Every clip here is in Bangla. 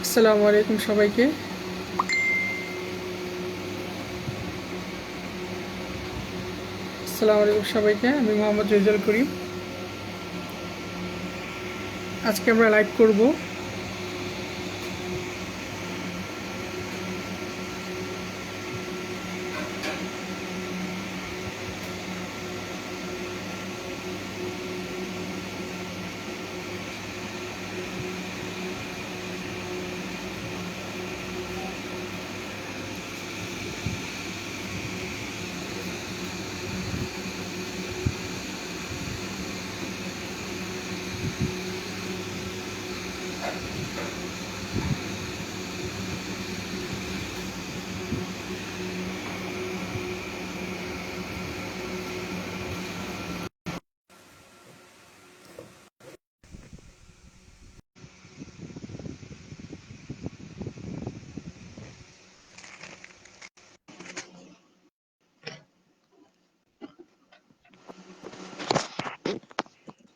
আসসালামু আলাইকুম সবাইকে। আমি মোহাম্মদ রেজাল করিম। আজকে আমরা লাইভ করব।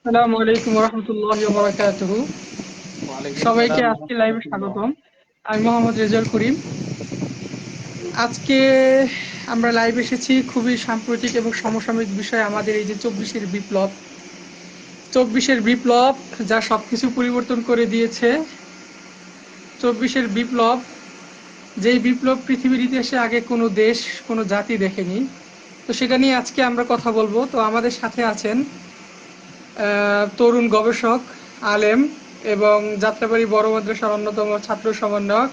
আসসালামু আলাইকুম ওয়া রাহমাতুল্লাহি ওয়া বারাকাতুহু। ওয়ালাইকুম সবাইকে আসসালাম ওয়া আজকে লাইভে রাহমাতুল্লাহ। স্বাগতম। আমি মোহাম্মদ রেজাল করিম। আজকে আমরা লাইভ এসেছি খুবই সাম্প্রতিক এবং সমসাময়িক বিষয়, আমাদের এই যে চব্বিশের বিপ্লব যা সবকিছু পরিবর্তন করে দিয়েছে। চব্বিশের বিপ্লব, যেই বিপ্লব পৃথিবীর ইতিহাসে আগে কোনো দেশ, কোনো জাতি দেখেনি। তো সেটা নিয়ে আজকে আমরা কথা বলবো। তো আমাদের সাথে আছেন তরুণ গবেষক, আলেম এবং যাত্রাবাড়ি বড় মাদ্রাসার অন্যতম ছাত্র সমন্বয়ক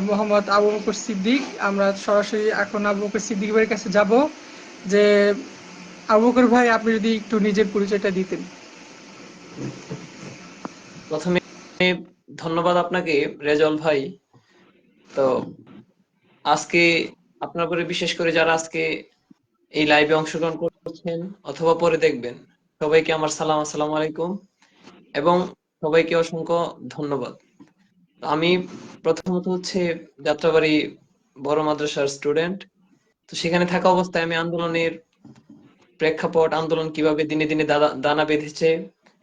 মোহাম্মদ আবু বকর সিদ্দিক। আমরা সরাসরি এখন আবু বকর সিদ্দিক ভাইয়ের কাছে যাব যে আবু বকর ভাই, আপনি যদি একটু নিজের পরিচয়টা দিতেন। প্রথমে ধন্যবাদ আপনাকে রেজল ভাই। তো আজকে আপনার করে বিশেষ করে যারা আজকে এই লাইভে অংশগ্রহণ করছেন অথবা পরে দেখবেন, সবাইকে আমার সালাম, আসসালামু আলাইকুম, এবং সবাইকে অসংখ্য ধন্যবাদ। তো আমি প্রথমত হচ্ছে যাত্রাবাড়ি বড় মাদ্রাসার স্টুডেন্ট। তো সেখানে থাকা অবস্থায় আমি আন্দোলনের প্রেক্ষাপট, আন্দোলন কিভাবে দিনে দিনে দানা বেঁধেছে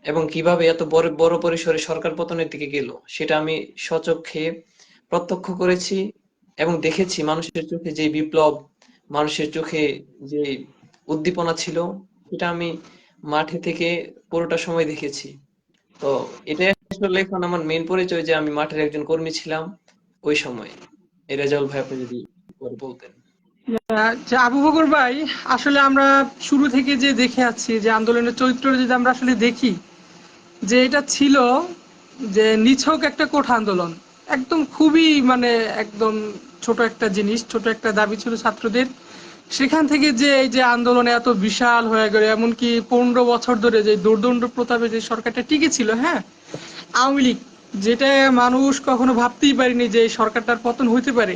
এবং কিভাবে এত বড় বড় পরিসরে সরকার পতনের দিকে গেল, সেটা আমি স্বচক্ষে প্রত্যক্ষ করেছি এবং দেখেছি। মানুষের চোখে যে বিপ্লব, মানুষের চোখে যে উদ্দীপনা ছিল, সেটা আমি মাঠে থেকে পুরোটা সময় দেখেছি। তো এটাই আসলে এখন আমার মেইন পরিচয় যে আমি মাঠের একজন কর্মী ছিলাম ওই সময়। এই রেজাউল ভাই, আপনি যদি একটু বলতেন। যে আবু বকর ভাই, আসলে আমরা শুরু থেকে যে দেখে আছি যে আন্দোলনের চরিত্র যদি আমরা আসলে দেখি, যে এটা ছিল যে নিছক একটা কোঠা আন্দোলন। একদম খুবই মানে একদম ছোট একটা জিনিস, ছোট একটা দাবি ছিল ছাত্রদের। সেখান থেকে যে এই যে আন্দোলন এত বিশাল হয়ে গেল, এমনকি 15 বছর ধরে যে দুর্দণ্ড প্রতাপে যে সরকারটা টিকে ছিল, হ্যাঁ, আওয়ামী লীগ, যেটা মানুষ কখনো ভাবতেই পারেনি যে এই সরকারটার পতন হইতে পারে।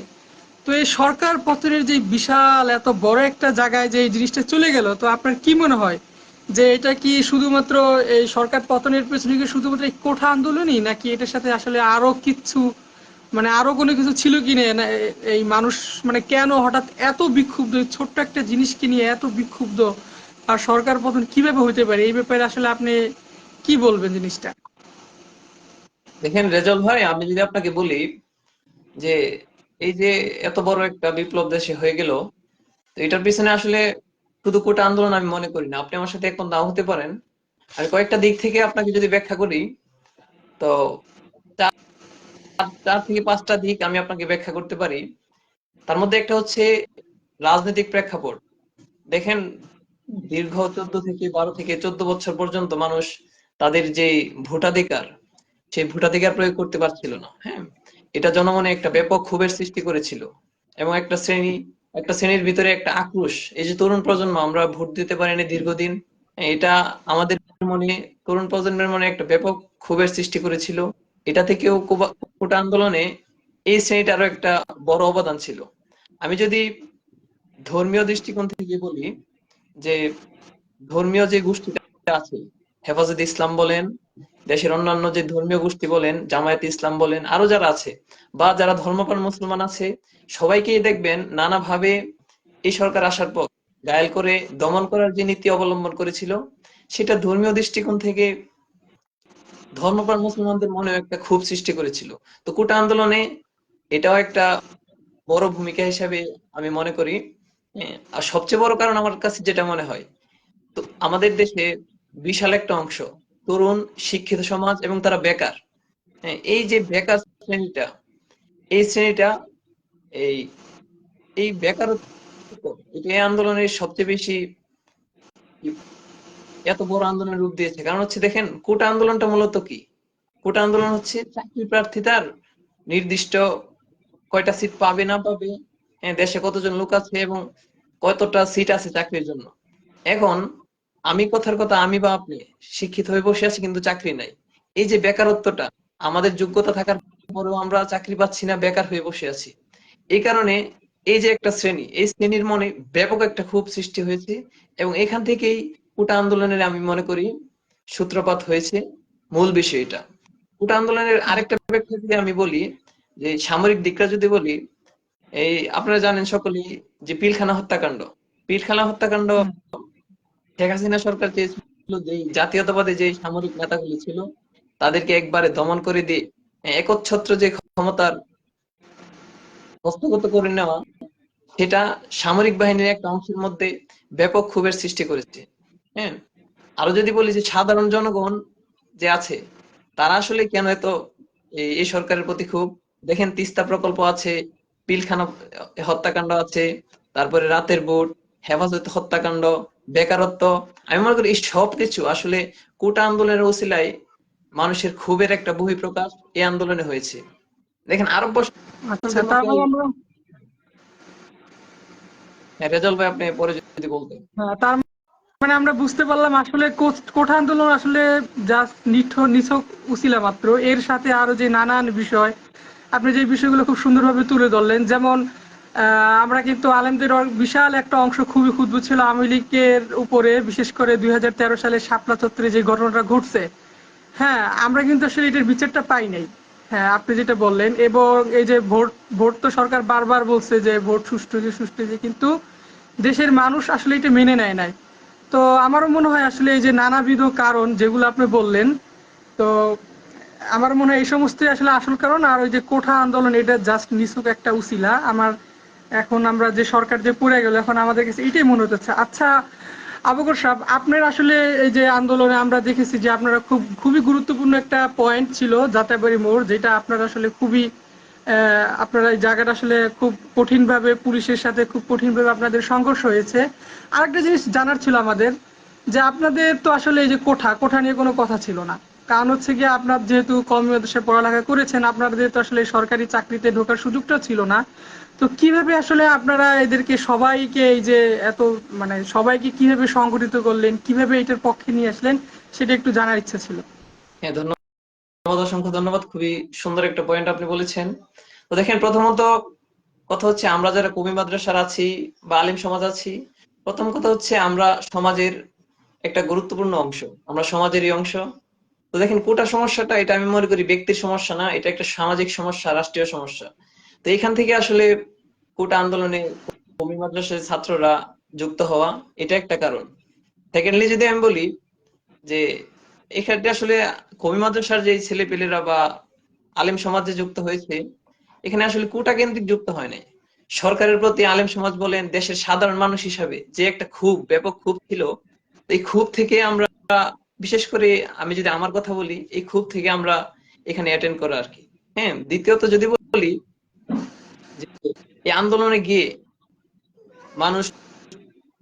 তো এই সরকার পতনের যে বিশাল এত বড় একটা জায়গায় যে এই জিনিসটা চলে গেল, তো আপনার কি মনে হয় যে এটা কি শুধুমাত্র এই সরকার পতনের পেছনে কি শুধুমাত্র এই কোঠা আন্দোলনই, নাকি এটার সাথে আসলে আরো কিছু, মানে আরো কোনো কিছু ছিল কি না এই মানুষ মানে কেন হঠাৎ এত বিক্ষুব্ধ, এই ছোট্ট একটা জিনিসকে নিয়ে এত বিক্ষুব্ধ, আর সরকার পতন কিভাবে হইতে পারে, এই ব্যাপারে আসলে আপনি কি বলবেন জিনিসটা? দেখেন রেজাউল ভাই, আমি যদি আপনাকে বলি যে এই যে এত বড় একটা বিপ্লব দেশে হয়ে গেল, তো এটার পিছনে আসলে শুধু কোটা আন্দোলন আমি মনে করি না। আপনি আমার সাথে এখন নাও হতে পারেন। আমি কয়েকটা দিক থেকে আপনাকে যদি ব্যাখ্যা করি, তো চার 4 থেকে 5টা দিক আমি আপনাকে ব্যাখ্যা করতে পারি। তার মধ্যে একটা হচ্ছে রাজনৈতিক প্রেক্ষাপট। দেখেন, দীর্ঘ 14 থেকে 14 বছর পর্যন্ত মানুষ তাদের যে ভোটাধিকার, সেই ভোটাধিকার প্রয়োগ করতে পারছিল না। হ্যাঁ, এটা জনমনে একটা ব্যাপক ক্ষোভের সৃষ্টি করেছিল এবং একটা শ্রেণীর ভিতরে একটা আক্রোশ। এই যে তরুণ প্রজন্ম, আমরা ভোট দিতে পারিনি দীর্ঘদিন, এটা আমাদের মনে, তরুণ প্রজন্মের মনে একটা ব্যাপক ক্ষোভের সৃষ্টি করেছিল। এটা থেকেও কোটা আন্দোলনে এই শ্রেণীটারও একটা বড় অবদান ছিল। আমি যদি ধর্মীয় দৃষ্টিকোণ থেকে বলি, যে ধর্মীয় যে গোষ্ঠীটা আছে, হেফাজতে ইসলাম বলেন, দেশের অন্যান্য যে ধর্মীয় গোষ্ঠী বলেন, জামায়াতে ইসলাম বলেন, আরো যারা আছে বা যারা ধর্মপ্রাণ মুসলমান আছে, সবাইকেই দেখবেন নানাভাবে এই সরকার আসার পর ঘায়েল করে দমন করার যে নীতি অবলম্বন করেছিল, সেটা ধর্মীয় দৃষ্টিকোণ থেকে ধর্মপ্রাণ মুসলমানদের মনে একটা ক্ষোভ সৃষ্টি করেছিল। তো কোটা আন্দোলনে এটাও একটা বড় ভূমিকা হিসাবে আমি মনে করি। হ্যাঁ, আর সবচেয়ে বড় কারণ আমার কাছে যেটা মনে হয়, তো আমাদের দেশে বিশাল একটা অংশ তরুণ শিক্ষিত সমাজ এবং তারা বেকার। হ্যাঁ, এই যে বেকার শ্রেণীটা, এই শ্রেণীটা এই এই বেকারত্ব এটা এই আন্দোলনের সবচেয়ে বেশি এত বড় আন্দোলনের রূপ দিয়েছে। কারণ হচ্ছে দেখেন, কোটা আন্দোলনটা মূলত কি? কোটা আন্দোলন হচ্ছে চাকরি প্রার্থী তার নির্দিষ্ট কয়টা সিট পাবে না পাবে, হ্যাঁ, দেশে কতজন লোক আছে এবং কতটা সিট আছে চাকরির জন্য। এখন আমি কথার কথা, আমি বা আপনি শিক্ষিত হয়ে বসে আছি কিন্তু চাকরি নাই। এই যে বেকারত্বটা, আমাদের যোগ্যতা থাকার পরেও আমরা চাকরি পাচ্ছি না, বেকার হয়ে বসে আছি। এই কারণে এই যে একটা শ্রেণী, এই শ্রেণীর মনে ব্যাপক একটা ক্ষোভ সৃষ্টি হয়েছে এবং এখান থেকেই কোটা আন্দোলনের আমি মনে করি সূত্রপাত হয়েছে মূল বিষয় এটা। কোটা আন্দোলনের আরেকটা ব্যাখ্যা যদি আমি বলি, যে সামরিক দিকটা যদি বলি, এই আপনারা জানেন সকলেই যে পিলখানা হত্যাকাণ্ড, পিলখানা হত্যাকাণ্ড হুম। শেখ হাসিনা সরকার চেয়েছিল যে জাতীয়তাবাদী যে সামরিক নেতাগুলি ছিল তাদেরকে একবারে দমন করে দিয়ে একচ্ছত্র যে ক্ষমতার হস্তগত করে নেওয়া, সেটা সামরিক বাহিনীর একটা অংশের মধ্যে ব্যাপক ক্ষোভের সৃষ্টি করেছে। হ্যাঁ, আরো যদি বলি যে সাধারণ জনগণ যে আছে, তারা আসলে কেন এত এই সরকারের প্রতি খুব, দেখেন তিস্তা প্রকল্প আছে, পিলখানা হত্যাকাণ্ড আছে, তারপরে রাতের বুট, হেফাজত হত্যাকাণ্ড, বেকারত্ব, আমি মনে করি এই সব কিছু আসলে কোটা আন্দোলনের ওসিলায় মানুষের ক্ষোভের একটা বহিঃপ্রকাশ এই আন্দোলনে হয়েছে। দেখেন আরব বর্ষ আচ্ছা, যেমন তারপর আমরা রেজাল্ট ভাই আপনি পরে যদি বলতেন। তার মানে আমরা বুঝতে পারলাম আসলে কোঠা আন্দোলন আসলে জাস্ট নিছক উছিলা মাত্র, এর সাথে আরো যে নানান বিষয়, আপনি যে বিষয়গুলো খুব সুন্দরভাবে তুলে ধরলেন, যেমন আমরা কিন্তু আলেমদের বিশাল একটা অংশ খুবই ক্ষুব্ধ ছিল আওয়ামী লীগের উপরে, বিশেষ করে 2013 সালে শাপলা চত্বরে যে ঘটনাটা ঘটছে। হ্যাঁ, আমরা কিন্তু আসলে এটার বিচারটা পাই নাই। হ্যাঁ, আপনি যেটা বললেন, এবং এই যে ভোট, ভোট তো সরকার বারবার বলছে যে ভোট সুষ্ঠু যে সুষ্ঠু যে, কিন্তু দেশের মানুষ আসলে এটা মেনে নেয় নাই। তো আমারও মনে হয় আসলে এই যে নানাবিধ কারণ যেগুলো আপনি বললেন, তো আমার মনে হয় এই সমস্তই আসলে আসল কারণ, আর ওই যে কোঠা আন্দোলন এটা জাস্ট নিছক একটা উছিলা। আমার এখন আমরা যে সরকার যে পড়ে গেল, এখন আমাদের কাছে এটাই মনে হচ্ছে। আচ্ছা আবু বকর সাহেব, আপনার আসলে এই যে আন্দোলনে আমরা দেখেছি যে আপনারা খুবই গুরুত্বপূর্ণ একটা পয়েন্ট ছিল যাত্রাবাড়ি মোড়, যেটা আপনারা আসলে খুবই আপনারা এই জায়গাটা আসলে খুব কঠিনভাবে পুলিশের সাথে খুব কঠিনভাবে আপনাদের সংঘর্ষ হয়েছে। আরেকটা জিনিস জানার ছিল আমাদের, যে আপনাদের তো আসলে এই যে কোঠা কোঠা নিয়ে কোনো কথা ছিল না। কারণ হচ্ছে গিয়ে আপনার যেহেতু কম দেশে পড়ালেখা করেছেন, আপনাদের তো আসলে সরকারি চাকরিতে ঢোকার সুযোগটা ছিল না। তো কিভাবে আসলে আপনারা এদেরকে সবাইকে এই যে এত মানে সবাইকে কিভাবে সংগঠিত করলেন, কিভাবে এটার পক্ষে নিয়ে আসলেন, সেটা একটু জানার ইচ্ছা ছিল। হ্যাঁ, ধন্যবাদ, অসংখ্য ধন্যবাদ। খুবই সুন্দর একটা পয়েন্ট আপনি বলেছেন। তো দেখেন, প্রথমত কথা হচ্ছে আমরা যারা কওমি মাদ্রাসার আছি বা আলিম সমাজ আছি, প্রথম কথা হচ্ছে আমরা সমাজের একটা গুরুত্বপূর্ণ অংশ, আমরা সমাজেরই অংশ। তো দেখেন, কোটা সমস্যাটা এটা আমি মনে করি ব্যক্তির সমস্যা না, এটা একটা সামাজিক সমস্যা, রাষ্ট্রীয় সমস্যা। তো এখান থেকে আসলে কোটা আন্দোলনে কওমি মাদ্রাসার ছাত্ররা যুক্ত হওয়া, এটা একটা কারণ। সেকেন্ডলি যদি আমি বলি যে এক্ষেত্রে আসলে কওমি মাদ্রাসার যে ছেলেপেলেরা বা আলেম সমাজে যুক্ত হয়েছে, এখানে আসলে কোটা কেন্দ্রিক যুক্ত হয় নাই। সরকারের প্রতি আলেম সমাজ বলেন, দেশের সাধারণ মানুষ হিসাবে যে একটা ক্ষোভ, ব্যাপক ক্ষোভ ছিল, এই ক্ষোভ থেকে আমরা, বিশেষ করে আমি যদি আমার কথা বলি, এই ক্ষোভ থেকে আমরা এখানে অ্যাটেন্ড করা আর কি। হ্যাঁ, দ্বিতীয়ত যদি বলি যে এই আন্দোলনে গিয়ে মানুষ,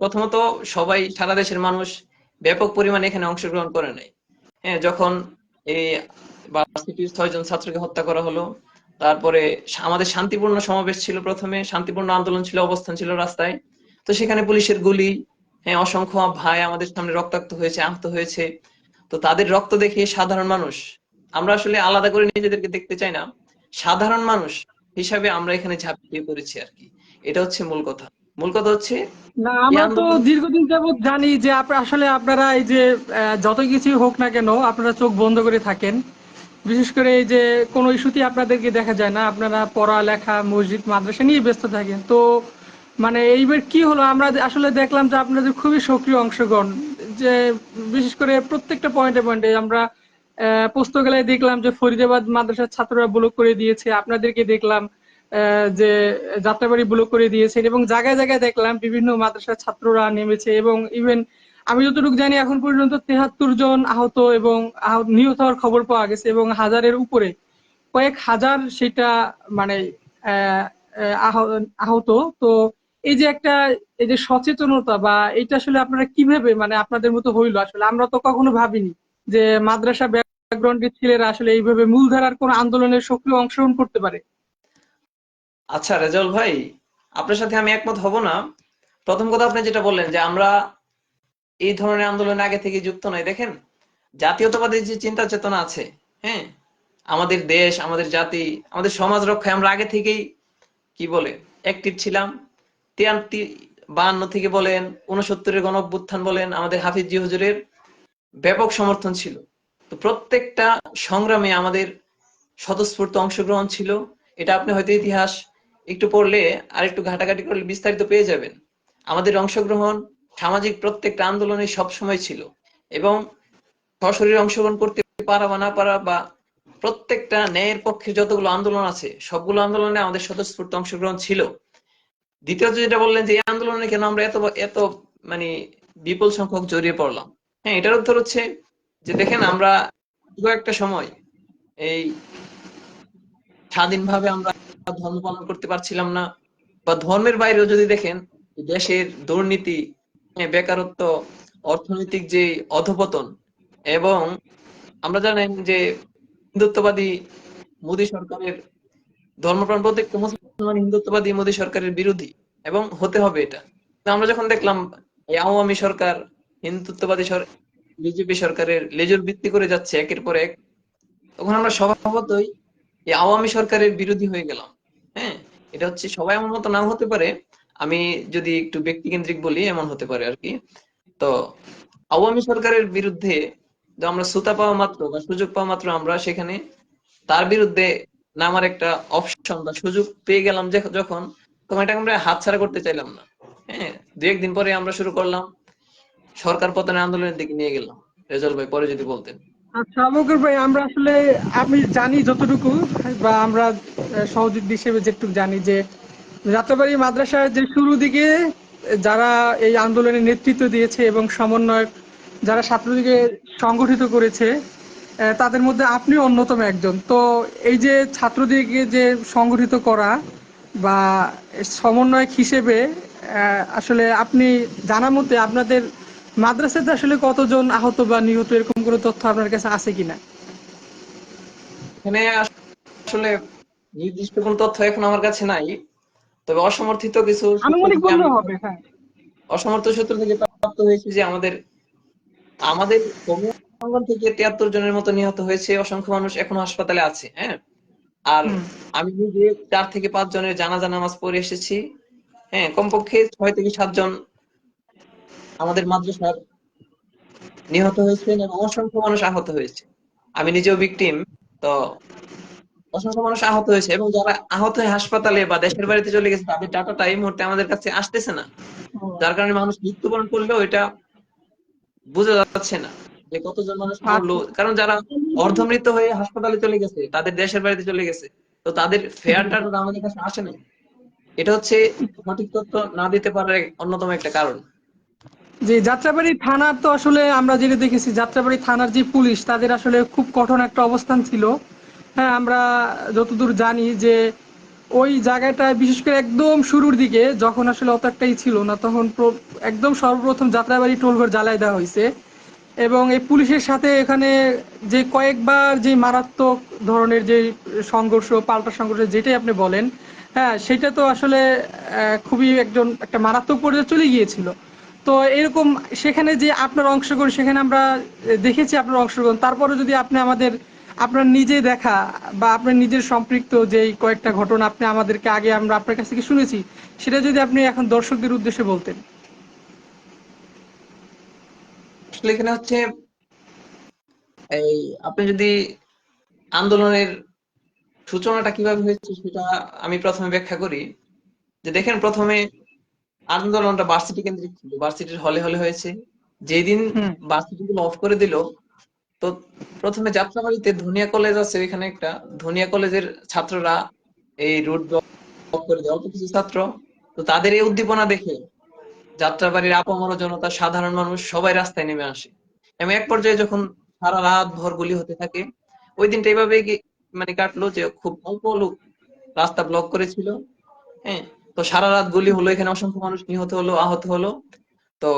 প্রথমত সবাই, সারা দেশের মানুষ ব্যাপক পরিমাণে এখানে অংশগ্রহণ করে নাই। হ্যাঁ, যখন এই ভার্সিটির 6 জন ছাত্রকে হত্যা করা হলো, তারপরে আমাদের শান্তিপূর্ণ সমাবেশ ছিল, প্রথমে শান্তিপূর্ণ আন্দোলন ছিল, অবস্থান ছিল রাস্তায়, তো সেখানে পুলিশের গুলি, হ্যাঁ, অসংখ্য ভাই আমাদের সামনে রক্তাক্ত হয়েছে, আহত হয়েছে। তো তাদের রক্ত দেখে সাধারণ মানুষ, আমরা আসলে আলাদা করে নিজেদেরকে দেখতে চাই না, সাধারণ মানুষ হিসাবে আমরা এখানে ঝাঁপিয়ে পড়েছি আর কি। এটা হচ্ছে মূল কথা। মূল কথা হচ্ছে না, এই আমরা তো আন্দোলন। দীর্ঘদিন যাবৎ জানি যে আসলে আপনারা এই যে যত কিছুই হোক না কেন আপনারা চোখ বন্ধ করে থাকেন। বিশেষ করে এই যে কোনো ইস্যুতেই আপনাদেরকে দেখা যায় না, আপনারা পড়ালেখা মসজিদ মাদ্রাসা নিয়ে ব্যস্ত থাকেন। তো মানে এইবার কি হলো, আমরা আসলে দেখলাম যে আপনাদের খুবই সক্রিয় অংশগ্রহণ, যে বিশেষ করে প্রত্যেকটা পয়েন্টে পয়েন্টে আমরা পোস্তগোলায় দেখলাম যে ফরিদাবাদ মাদ্রাসার ছাত্ররা ব্লক করে দিয়েছে, আপনাদেরকে দেখলাম যে যাত্রাবাড়ি ব্লক করে দিয়েছেন, এবং জায়গায় জায়গায় দেখলাম বিভিন্ন মাদ্রাসার ছাত্ররা নেমেছে, এবং ইভেন আমি যতটুকু জানি এখন পর্যন্ত 73 জন আহত এবং নিহত হওয়ার খবর পাওয়া গেছে, এবং হাজারের উপরে কয়েক হাজার সেটা মানে আহ, আহত। তো এই যে একটা, এই যে সচেতনতা বা এটা আসলে আপনারা কিভাবে মানে আপনাদের মতো হইলো, আসলে আমরা তো কখনো ভাবিনি যে মাদ্রাসা ব্যাকগ্রাউন্ডের ছেলেরা আসলে এইভাবে মূলধারার কোন আন্দোলনের সক্রিয় অংশগ্রহণ করতে পারে। আচ্ছা রেজাউল ভাই, আপনার সাথে আমি একমত হব না। প্রথম কথা, আপনি যেটা বললেন যে আমরা এই ধরনের আন্দোলনে আগে থেকে যুক্ত নই, দেখেন জাতীয়তাবাদী যে চিন্তা চেতনা আছে, হ্যাঁ, আমাদের দেশ, আমাদের জাতি, আমাদের সমাজ রক্ষায় আমরা আগে থেকেই কি বলে অ্যাক্টিভ ছিলাম। 52 থেকে বলেন, 69-এর গণ অভ্যুত্থান বলেন, আমাদের হাফিজ জি হুজুরের ব্যাপক সমর্থন ছিল। তো প্রত্যেকটা সংগ্রামে আমাদের স্বতঃস্ফূর্ত অংশগ্রহণ ছিল। এটা আপনি হয়তো ইতিহাস একটু পড়লে আর একটু ঘাটাঘাটি করলে বিস্তারিত পেয়ে যাবেন। আমাদের অংশগ্রহণ সামাজিক প্রত্যেকটা আন্দোলনে সবসময় ছিল, এবং সশরীরে অংশগ্রহণ করতে পারা বা না পারা, বা প্রত্যেকটা ন্যায়ের পক্ষে যতগুলো আন্দোলন আছে সবগুলো আন্দোলনে আমাদের স্বতঃস্ফূর্ত অংশগ্রহণ ছিল। দ্বিতীয়ত যেটা বললেন যে এই আন্দোলনে কেন আমরা এত এত মানে বিপুল সংখ্যক জড়িয়ে পড়লাম, হ্যাঁ, এটার উত্তর হচ্ছে যে দেখেন আমরা পুরো একটা সময় এই স্বাধীনভাবে আমরা ধর্ম পালন করতে পারছিলাম না, বা ধর্মের বাইরেও যদি দেখেন দেশের দুর্নীতি, বেকারত্ব, অর্থনৈতিক যে অধপতন, এবং আমরা জানেন যে হিন্দুত্ববাদী মোদী সরকারের, ধর্মপ্রাণ প্রত্যেকটা মুসলমান হিন্দুত্ববাদী মোদী সরকারের বিরোধী, এবং হতে হবে এটা। তো আমরা যখন দেখলাম এই আওয়ামী সরকার হিন্দুত্ববাদী বিজেপি সরকারের লেজুর ভিত্তি করে যাচ্ছে একের পর এক, তখন আমরা স্বভাবতই এই আওয়ামী সরকারের বিরোধী হয়ে গেলাম। হ্যাঁ, এটা হচ্ছে সবাই আমার মতো নাও হতে পারে, আমি যদি একটু ব্যক্তিকেন্দ্রিক বলি এমন হতে পারে আর কি। তো আওয়ামী সরকারের বিরুদ্ধে যে আমরা সুতা পাওয়া মাত্র বা সুযোগ পাওয়া মাত্র আমরা সেখানে তার বিরুদ্ধে নামার একটা অপশন বা সুযোগ পেয়ে গেলাম, যে যখন তখন এটা আমরা হাতছাড়া করতে চাইলাম না। হ্যাঁ, দু একদিন পরে আমরা শুরু করলাম সরকার পতনের আন্দোলনের দিকে নিয়ে গেলাম। রেজাল ভাই পরে যদি বলতেন। আচ্ছা আবুকর ভাই, আমরা আসলে আমি জানি যতটুকু, বা আমরা সহযোগী হিসেবে যেটুকু জানি যে যাত্রাবাড়ি মাদ্রাসার যে শুরু দিকে যারা এই আন্দোলনের নেতৃত্ব দিয়েছে এবং সমন্বয়ক যারা ছাত্রলীগে সংগঠিত করেছে, তাদের মধ্যে আপনিও অন্যতম একজন। তো এই যে ছাত্রলীগকে যে সংগঠিত করা বা সমন্বয়ক হিসেবে আসলে আপনি জানা মতে আপনাদের মাদ্রাসাতে আসলে কতজন আহত বা নিহত এরকম কোনো তথ্য আপনার কাছে আছে কিনা? এখানে আসলে নির্দিষ্ট কোন তথ্য এখন আমার কাছে নাই, তবে অসমর্থিত কিছু সূত্র আনুমানিক থেকে আমি বললেও হবে, হ্যাঁ। অসমর্থ সূত্র থেকে প্রাপ্ত হয়েছে যে আমাদের আমাদের কমিউনিটি অঙ্গন থেকে 73 জনের মতো নিহত হয়েছে, অসংখ্য মানুষ এখনো হাসপাতালে আছে। হ্যাঁ, আর হুম। আমি নিজে 4 থেকে 5 জনের জানাজা নামাজ পড়ে এসেছি। হ্যাঁ, কমপক্ষে 6 থেকে 7 জন আমাদের মাদ্রাসার নিহত হয়েছেন, এবং অসংখ্য মানুষ আহত হয়েছে। আমি নিজেও ভিকটিম। তো অসংখ্য মানুষ আহত হয়েছে, এবং যারা আহত হয়ে হাসপাতালে বা দেশের বাড়িতে চলে গেছে তাদের ডাটাটা এই মুহূর্তে আমাদের কাছে আসতেছে না। যার কারণে মানুষ মৃত্যুবরণ করলেও এটা বোঝা যাচ্ছে না যে কতজন মানুষ মরলো, আচ্ছা। কারণ যারা অর্ধমৃত হয়ে হাসপাতালে চলে গেছে তাদের দেশের বাড়িতে চলে গেছে, তো তাদের ফেয়ার ডাটা আমাদের কাছে আসে না। এটা হচ্ছে সঠিক তথ্য না দিতে পারার অন্যতম একটা কারণ। যে যাত্রাবাড়ি থানার তো আসলে আমরা যেটা দেখেছি, যাত্রাবাড়ি থানার যে পুলিশ তাদের আসলে খুব কঠোর একটা অবস্থান ছিল। হ্যাঁ, আমরা যতদূর জানি যে ওই জায়গাটায় বিশেষ করে একদম শুরুর দিকে যখন আসলে অত একটাই ছিল না, তখন একদম সর্বপ্রথম যাত্রাবাড়ি টোলঘর জ্বালায় দেওয়া হয়েছে, এবং এই পুলিশের সাথে এখানে যে কয়েকবার যে মারাত্মক ধরনের যে সংঘর্ষ, পাল্টা সংঘর্ষ যেটাই আপনি বলেন, হ্যাঁ সেটা তো আসলে খুবই একটা মারাত্মক পর্যায়ে চলে গিয়েছিল। তো এরকম সেখানে যে আপনার অংশগ্রহণ, সেখানে আমরা দেখেছি আপনার অংশগ্রহণ, তারপরে যদি আপনি আমাদের আপনার নিজে দেখা বা আপনার নিজের সম্পৃক্ত যে কয়েকটা ঘটনা আপনি আমাদেরকে আগে আমরা আপনার কাছ থেকে শুনেছি, সেটা যদি আপনি এখন দর্শকদের উদ্দেশ্যে বলতেন। আসলে এখানে হচ্ছে এই আপনি যদি আন্দোলনের সূচনাটা কিভাবে হয়েছে সেটা আমি প্রথমে ব্যাখ্যা করি। যে দেখেন, প্রথমে আন্দোলনটা ভার্সিটি কেন্দ্রিক ছিল, ভার্সিটির হলে হলে হয়েছে। যেদিন হুম। ভার্সিটি গুলো অফ করে দিল তো প্রথমে যাত্রাবাড়িতে ধনিয়া কলেজ আছে, এখানে একটা ধনিয়া কলেজের ছাত্ররা এই রুট ব্লক করে দেয়, অল্প কিছু ছাত্র। তো তাদের এই উদ্দীপনা দেখে যাত্রাবাড়ির আপামর জনতা, সাধারণ মানুষ সবাই রাস্তায় নেমে আসে। এবং এক পর্যায়ে যখন সারা রাত ভর গুলি হতে থাকে, ওই দিনটা এইভাবে মানে কাটলো যে খুব অল্প লোক রাস্তা ব্লক করেছিল। হ্যাঁ, তো সারা রাত গুলি হলো, এখানে অসংখ্য মানুষ নিহত হলো, আহত হলো। তো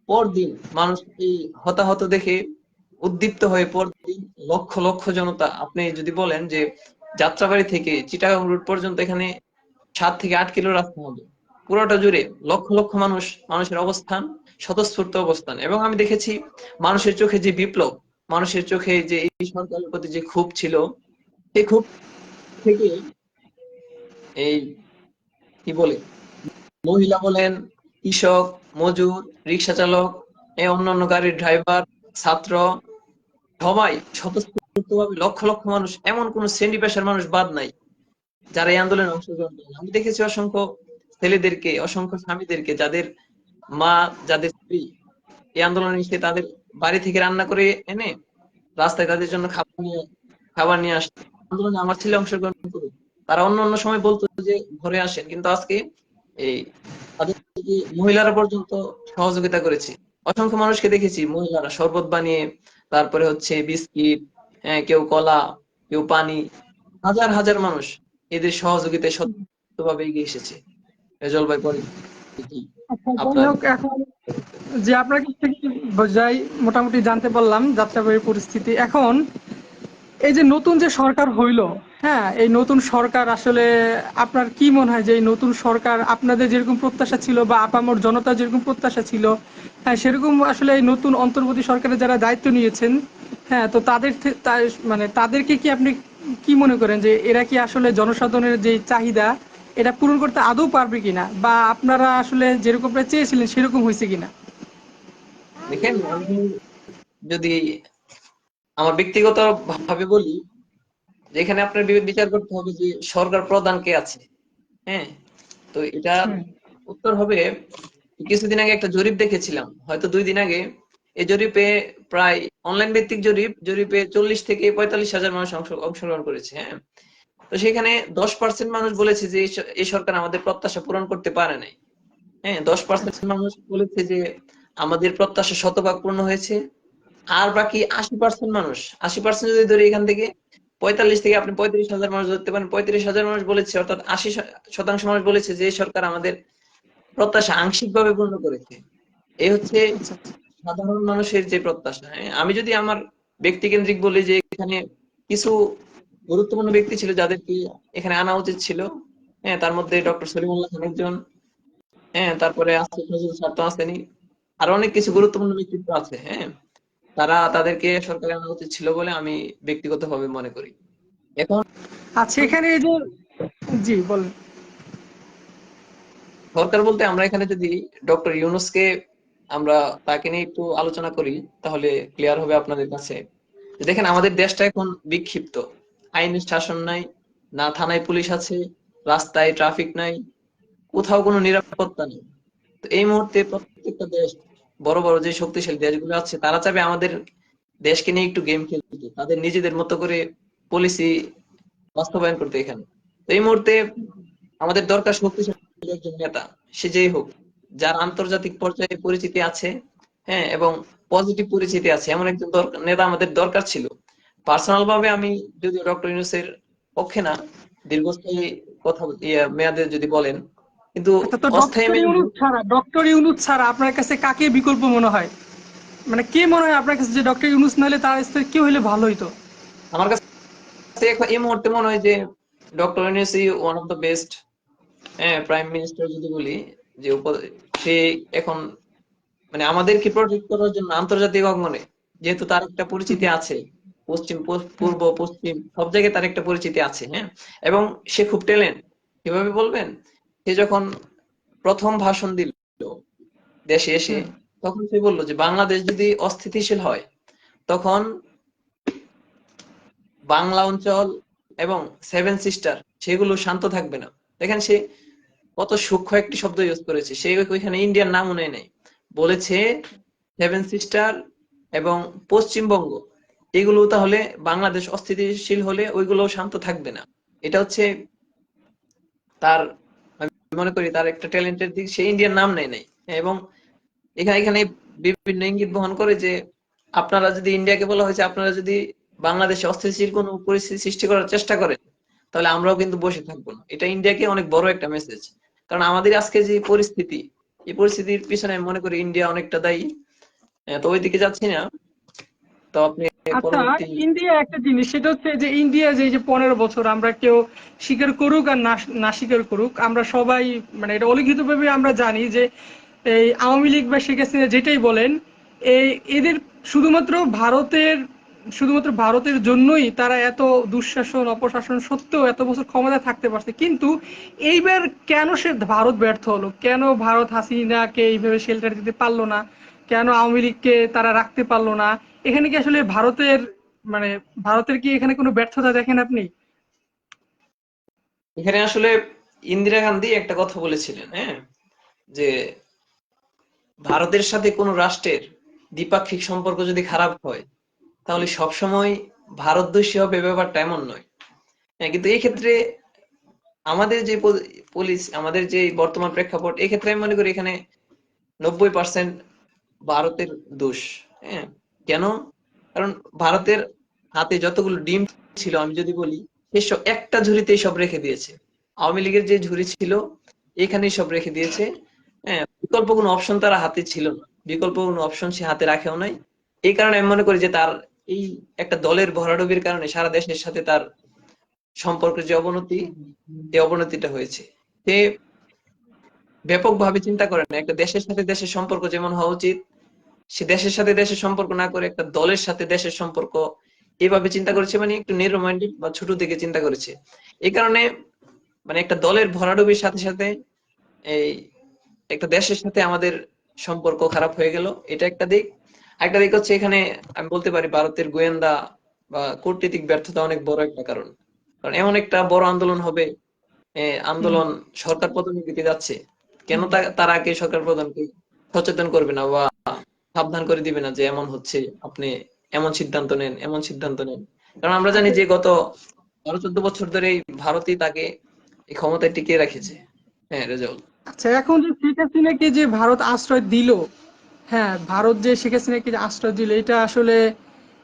পরদিন মানুষ এই হতাহত দেখে উদ্দীপ্ত হয়ে পরদিন লক্ষ লক্ষ জনতা, আপনি যদি বলেন যে যাত্রাবাড়ি থেকে চিটাগাং রুট পর্যন্ত এখানে 7 থেকে 8 কিলো রাস্তা হবে, পুরোটা জুড়ে লক্ষ লক্ষ মানুষ, মানুষের অবস্থান, স্বতঃস্ফূর্ত অবস্থান। এবং আমি দেখেছি মানুষের চোখে যে বিপ্লব, মানুষের চোখে যে এই সরকারের প্রতি যে ক্ষোভ ছিল, সেই ক্ষোভ থেকে এই কি বলে, মহিলা বলেন, কৃষক, মজুর, রিক্সা চালক, অন্যান্য গাড়ির ড্রাইভার, ছাত্র, সবাই স্বতঃস্ফূর্তভাবে লক্ষ লক্ষ মানুষ, এমন কোন শ্রেণী পেশার মানুষ বাদ নাই যারা এই আন্দোলনে অংশগ্রহণ করেন। আমি দেখেছি অসংখ্য ছেলেদেরকে, অসংখ্য স্বামীদেরকে, যাদের মা, যাদের স্ত্রী এই আন্দোলনে এসে তাদের বাড়ি থেকে রান্না করে এনে রাস্তায় তাদের জন্য খাবার নিয়ে আসছে। আন্দোলনে আমার ছেলে অংশগ্রহণ করুক, তারা অন্য অন্য সময় বলতো যে ঘরে আসেন, কিন্তু আজকে এই তাদের মহিলারা পর্যন্ত সহযোগিতা করেছে। অসংখ্য মানুষকে দেখেছি, মহিলারা শরবত বানিয়ে, তারপরে হচ্ছে বিস্কিট, কেউ কলা, কেউ পানি, হাজার হাজার মানুষ এদের সহযোগিতায় সত্যভাবে এগিয়ে এসেছে। রেজল ভাই, পরে কি আচ্ছা, যাই আপনার? হোক, এখন যে আপনার কাছ থেকে যাই মোটামুটি জানতে পারলাম যাত্রাবাড়ির পরিস্থিতি। এখন এই যে নতুন যে সরকার হইলো, হ্যাঁ, এই নতুন সরকার আসলে আপনার কি মনে হয় যে এই নতুন সরকার আপনাদের যেরকম প্রত্যাশা ছিল বা আপামর জনতা যেরকম প্রত্যাশা ছিল, হ্যাঁ, সেরকম আসলে এই নতুন অন্তর্বর্তী সরকারের যারা দায়িত্ব নিয়েছেন, হ্যাঁ, তো মানে তাদেরকে কি আপনি কি মনে করেন যে এরা কি আসলে জনসাধারণের যে চাহিদা এটা পূরণ করতে আদৌ পারবে কিনা, বা আপনারা আসলে যেরকমটা চেয়েছিলেন সেরকম হয়েছে কিনা? দেখেন, আমি যদি আমার ব্যক্তিগত ভাবে বলি, যে এখানে আপনার বিচার করতে হবে যে সরকার প্রধান কে আছে। হ্যাঁ, তো এটার হুম। উত্তর হবে, কিছুদিন আগে একটা জরিপ দেখেছিলাম, হয়তো 2 দিন আগে। এই জরিপে প্রায় অনলাইন ভিত্তিক জরিপে 40 থেকে 45 হাজার মানুষ অংশগ্রহণ করেছে। হ্যাঁ, তো সেখানে 10% মানুষ বলেছে যে এই সরকার আমাদের প্রত্যাশা পূরণ করতে পারে নাই। হ্যাঁ, 10% আচ্ছা। মানুষ বলেছে যে আমাদের প্রত্যাশা শতভাগ পূর্ণ হয়েছে। আর বাকি 80% মানুষ, 80% যদি ধরি এখান থেকে, 45 থেকে আপনি 35 হাজার মানুষ ধরতে পারেন, 35 হাজার মানুষ বলেছে, অর্থাৎ 80% মানুষ বলেছে যে এই সরকার আমাদের প্রত্যাশা আংশিকভাবে পূর্ণ করেছে। এই হচ্ছে আচ্ছা। সাধারণ মানুষের যে প্রত্যাশা। হ্যাঁ, আমি যদি আমার ব্যক্তিকেন্দ্রিক বলি, যে এখানে কিছু গুরুত্বপূর্ণ ব্যক্তি ছিল যাদেরকে এখানে আনা উচিত ছিল। হ্যাঁ, তার মধ্যে ডক্টর সলিমুল্লাহ খান একজন। হ্যাঁ, তারপরে আসিফ নজরুল স্যার তো আছেনই, আর অনেক কিছু গুরুত্বপূর্ণ ব্যক্তিত্ব আছে। হ্যাঁ, তাদেরকে সরকারের আনা উচিত ছিল বলে আমি ব্যক্তিগতভাবে মনে করি। এখন আচ্ছা, এখানে এই যে, জি বলেন। সরকার বলতে আমরা এখানে যদি ডক্টর ইউনূসকে আমরা তাকে নিয়ে একটু আলোচনা করি, তাহলে ক্লিয়ার হবে আপনাদের কাছে। দেখেন, আমাদের দেশটা এখন বিক্ষিপ্ত, আইনের শাসন নাই, না থানায় পুলিশ আছে, রাস্তায় ট্রাফিক নাই, কোথাও কোনো নিরাপত্তা নেই। তো এই মুহূর্তে প্রত্যেকটা দেশ, বড় বড় যে শক্তিশালী দেশগুলো আছে, তারা চাবে আমাদের দেশকে নিয়ে একটু গেম খেলতে, তাদের নিজেদের মতো করে পলিসি বাস্তবায়ন করতে এখানে। তো এই মুহূর্তে আমাদের দরকার শক্তিশালী একজন নেতা, সে যেই হোক, যার আন্তর্জাতিক পর্যায়ে পরিচিতি আছে, হ্যাঁ, এবং পজিটিভ পরিচিতি আছে, এমন একজন নেতা আমাদের দরকার ছিল। পার্সোনাল ভাবে আমি যদি ডক্টর ইউনূসের পক্ষে না, দীর্ঘস্থায়ী কথা মেয়াদে যদি বলেন, কিন্তু আচ্ছা, তো অস্থায়ী মেয়াদে ডক্টর ইউনূস ছাড়া আপনার কাছে কাকে বিকল্প মনে হয়? মানে কে মনে হয় আপনার কাছে যে ডক্টর ইউনূস না হলে তার স্থানে কে হইলে ভালো হইতো? আমার কাছে এই মুহূর্তে মনে হয় যে doctor Yunus one of the best prime minister যদি বলি, যে সে এখন মানে আমাদেরকে প্রোটেক্ট করার জন্য আন্তর্জাতিক অঙ্গনে, যেহেতু তার একটা পরিচিতি আছে, পশ্চিম হুম। পূর্ব পশ্চিম সব জায়গায় তার একটা পরিচিতি আছে। হ্যাঁ, এবং সে খুব ট্যালেন্ট। কিভাবে বলবেন, সে যখন প্রথম ভাষণ দিল দেশে এসে, হুম। তখন সে বলল যে বাংলাদেশ যদি অস্থিতিশীল হয়, তখন বাংলা অঞ্চল এবং সেভেন সিস্টার সেগুলো শান্ত থাকবে না। দেখেন, সে কত সূক্ষ্ম একটি শব্দ ইউজ করেছে, সে ওইখানে ইন্ডিয়ার নাম নেয় নাই, বলেছে সেভেন সিস্টার এবং পশ্চিমবঙ্গ। এগুলো তাহলে বাংলাদেশ অস্থিতিশীল হলে ওইগুলো শান্ত থাকবে না। এটা হচ্ছে তার, আমি মনে করি তার একটা ট্যালেন্টের দিক, সে ইন্ডিয়ার নাম নেয় নাই। এবং এখানে এখানে বিভিন্ন ইঙ্গিত বহন করে যে আপনারা যদি, ইন্ডিয়াকে বলা হয়েছে আপনারা যদি বাংলাদেশে অস্থিতিশীল কোনো পরিস্থিতি সৃষ্টি করার চেষ্টা করেন তাহলে আমরাও কিন্তু বসে থাকবো না। এটা ইন্ডিয়াকে অনেক বড় একটা মেসেজ। কারণ আমাদের আজকে যে পরিস্থিতি, এই পরিস্থিতির পিছনে আমি মনে করি ইন্ডিয়া অনেকটা দায়ী। তো ওইদিকে যাচ্ছি না। তো আপনি আচ্ছা, পরবর্তী। ইন্ডিয়া একটা জিনিস, সেটা হচ্ছে যে ইন্ডিয়া যে এই যে 15 বছর আমরা কেউ স্বীকার করুক আর না না স্বীকার করুক, আমরা সবাই মানে এটা অলিখিতভাবে আমরা জানি যে এই আওয়ামী লীগ বা শেখ হাসিনা যেটাই বলেন, এই এদের শুধুমাত্র ভারতের শুধুমাত্র ভারতের জন্যই তারা এত দুঃশাসন অপশাসন সত্ত্বেও এত বছর ক্ষমতায় থাকতে পারছে। কিন্তু এইবার কেন সে ভারত ব্যর্থ হলো, কেন ভারত হাসিনাকে এইভাবে শেল্টার দিতে পারলো না, কেন আওয়ামী লীগকে তারা রাখতে পারলো না? এখানে কি আসলে ভারতের মানে ভারতের কি এখানে কোনো ব্যর্থতা দেখেন আপনি? এখানে আসলে ইন্দিরা গান্ধী একটা কথা বলেছিলেন, হ্যাঁ, যে ভারতের সাথে কোনো রাষ্ট্রের দ্বিপাক্ষিক সম্পর্ক যদি খারাপ হয় তাহলে সবসময় ভারত দোষী হবে, ব্যাপারটা এমন নয়। হ্যাঁ, কিন্তু এই ক্ষেত্রে আমাদের যে পুলিশ, আমাদের যে বর্তমান প্রেক্ষাপট, এক্ষেত্রে আমি মনে করি এখানে 90% ভারতের দোষ। হ্যাঁ, কেন? কারণ ভারতের হাতে যতগুলো ডিম ছিল, আমি যদি বলি, এসব একটা ঝুড়িতেই সব রেখে দিয়েছে। আওয়ামী লীগের যে ঝুড়ি ছিল এখানেই সব রেখে দিয়েছে। হ্যাঁ, বিকল্প কোনো অপশন তারা হাতে ছিল না, বিকল্প কোনো অপশন সে হাতে রাখেও নাই। এই কারণে আমি মনে করি যে তার এই একটা দলের ভরাডুবির কারণে সারা দেশের সাথে তার সম্পর্কের যে অবনতি, এই অবনতিটা হয়েছে। সে ব্যাপকভাবে চিন্তা করে না, একটা দেশের সাথে দেশের সম্পর্ক যেমন হওয়া উচিত, সে দেশের সাথে দেশের সম্পর্ক না করে একটা দলের সাথে দেশের সম্পর্ক এভাবে চিন্তা করেছে, মানে একটু নেরো মাইন্ডেড বা ছোট দিকে চিন্তা করেছে। এই কারণে মানে একটা দলের ভরাডুবির সাথে সাথে এই একটা দেশের সাথে আমাদের সম্পর্ক খারাপ হয়ে গেল, এটা একটা দিক। একটা দিক হচ্ছে এখানে আমি বলতে পারি ভারতের গোয়েন্দা বা কূটনীতিক ব্যর্থতা অনেক বড় একটা কারণ। কারণ এমন একটা বড় আন্দোলন হবে, হুম, আন্দোলন সরকার পতনের দিকে যাচ্ছে, কেন তারা আগে সরকার প্রধানকে সচেতন করবে না বা সাবধান করে দিবে না যে এমন হচ্ছে, আপনি এমন সিদ্ধান্ত নেন, এমন সিদ্ধান্ত নেন? কারণ আমরা জানি আচ্ছা, যে গত 12-14 বছর ধরে ভারতই তাকে এই ক্ষমতায় টিকিয়ে রেখেছে। হ্যাঁ, রেজাউল। আচ্ছা, এখন যে শেখ হাসিনাকে যে ভারত আশ্রয় দিল, হ্যাঁ, ভারত যে শেখ হাসিনাকে যে আশ্রয় দিল, এটা আসলে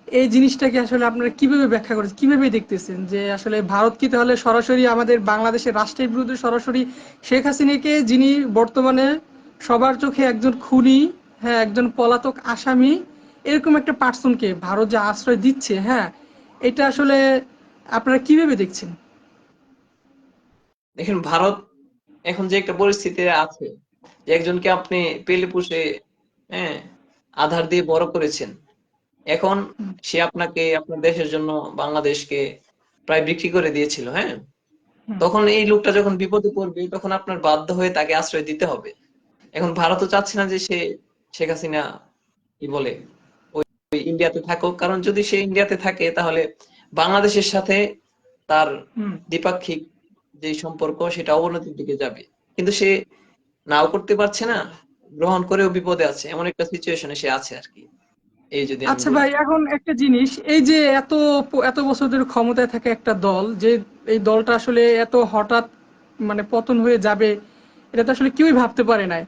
এই জিনিসটাকে আসলে আপনারা কিভাবে ব্যাখ্যা করেছেন, কিভাবে দেখতেছেন যে আসলে ভারত কি তাহলে সরাসরি আমাদের বাংলাদেশের রাষ্ট্রের বিরুদ্ধে সরাসরি শেখ হাসিনাকে, যিনি বর্তমানে সবার চোখে একজন খুনি, হ্যাঁ, একজন পলাতক আসামি, এরকম একটা পার্সনকে ভারত যে আশ্রয় দিচ্ছে, হ্যাঁ, এটা আসলে আপনারা কিভাবে দেখছেন? দেখেন, ভারত এখন যে একটা পরিস্থিতিতে আছে, যে একজনকে আপনি পেলে পুষে, হ্যাঁ, আধার দিয়ে বড় করেছেন, এখন সে আপনাকে আপনার দেশের জন্য বাংলাদেশকে প্রায় বিক্রি করে দিয়েছিল, হ্যাঁ। হুম, তখন এই লোকটা যখন বিপদে পড়বে তখন আপনার বাধ্য হয়ে তাকে আশ্রয় দিতে হবে। এখন ভারতও চাচ্ছে না যে সে, শেখ হাসিনা কি বলে, ওই ইন্ডিয়াতে থাকুক। কারণ যদি সে ইন্ডিয়াতে থাকে তাহলে বাংলাদেশের সাথে তার হুম। দ্বিপাক্ষিক যে সম্পর্ক সেটা অবনতির দিকে যাবে। কিন্তু সে নাও করতে পারছে না, গ্রহণ করেও বিপদে আছে, এমন একটা সিচুয়েশনে সে আছে আর কি। এই যদি আমি আচ্ছা বলি। ভাই, এখন একটা জিনিস, এই যে এত বছর ধরে ক্ষমতায় থাকে একটা দল, যে এই দলটা আসলে এত হঠাৎ মানে পতন হয়ে যাবে, এটা তো আসলে কেউই ভাবতে পারে নাই।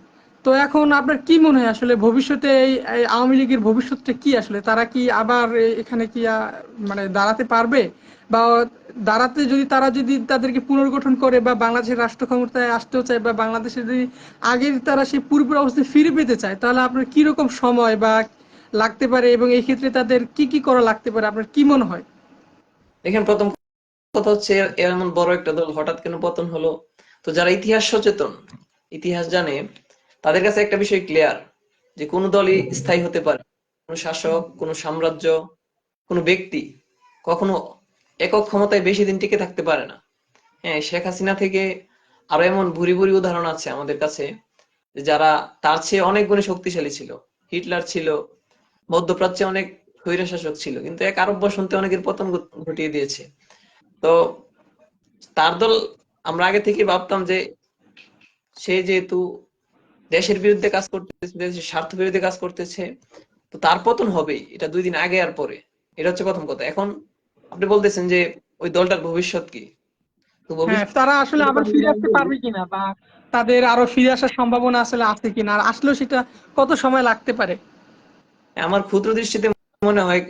তো এখন আপনার কি মনে হয় আসলে ভবিষ্যতে এই আওয়ামী লীগের ভবিষ্যৎটা কি? আসলে তারা কি আবার এখানে কি মানে দাঁড়াতে পারবে, বা দাঁড়াতে যদি তারা যদি তাদেরকে পুনর্গঠন করে বা বাংলাদেশের রাষ্ট্র ক্ষমতায় আসতেও চায়, বা বাংলাদেশে যদি আগের তারা সেই পূর্বের অবস্থায় ফিরে পেতে চায়, তাহলে আপনার কি রকম সময় বা লাগতে পারে, এবং এই ক্ষেত্রে তাদের কি কি করা লাগতে পারে আপনার কি মনে হয়? দেখেন, প্রথম কথা হচ্ছে এমন বড় একটা দল হঠাৎ কেন পতন হলো? তো যারা ইতিহাস সচেতন, ইতিহাস জানে, তাদের কাছে একটা বিষয় ক্লিয়ার, যে কোন দলই স্থায়ী হতে পারে, কোন শাসক, কোন সাম্রাজ্য, কোন ব্যক্তি কখনো একক ক্ষমতায় বেশি দিন টিকে থাকতে পারে না। হ্যাঁ, শেখ হাসিনা থেকে আরো এমন ভুরি ভুরি উদাহরণ আছে আমাদের কাছে, যে যারা তার চেয়ে অনেক গুণে শক্তিশালী ছিল। হিটলার ছিল, মধ্যপ্রাচ্যে অনেক স্বৈরশাসক ছিল, কিন্তু এক আরব বসন্তে অনেকের পতন ঘটিয়ে দিয়েছে। তো তার দল, আমরা আগে থেকে ভাবতাম যে সে যেহেতু দেশের বিরুদ্ধে কাজ করতেছে, দেশের স্বার্থ বিরুদ্ধে কাজ করতেছে, তো তার পতন হবেই, এটা 2 দিন আগে আর পরে। এটা হচ্ছে প্রথম কথা। এখন আপনি বলতেছেন যে ওই দলটার ভবিষ্যৎ কি? তো হ্যাঁ, ভবিষ্যৎ তারা আসলে কথা আবার যদি ফিরে আমি আসতে বলি, পারবে কিনা, বা তাদের আরো ফিরে আসার সম্ভাবনা আসলে আছে কিনা, আর আসলেও সেটা কত সময় লাগতে পারে? আমার ক্ষুদ্র দৃষ্টিতে মনে হয়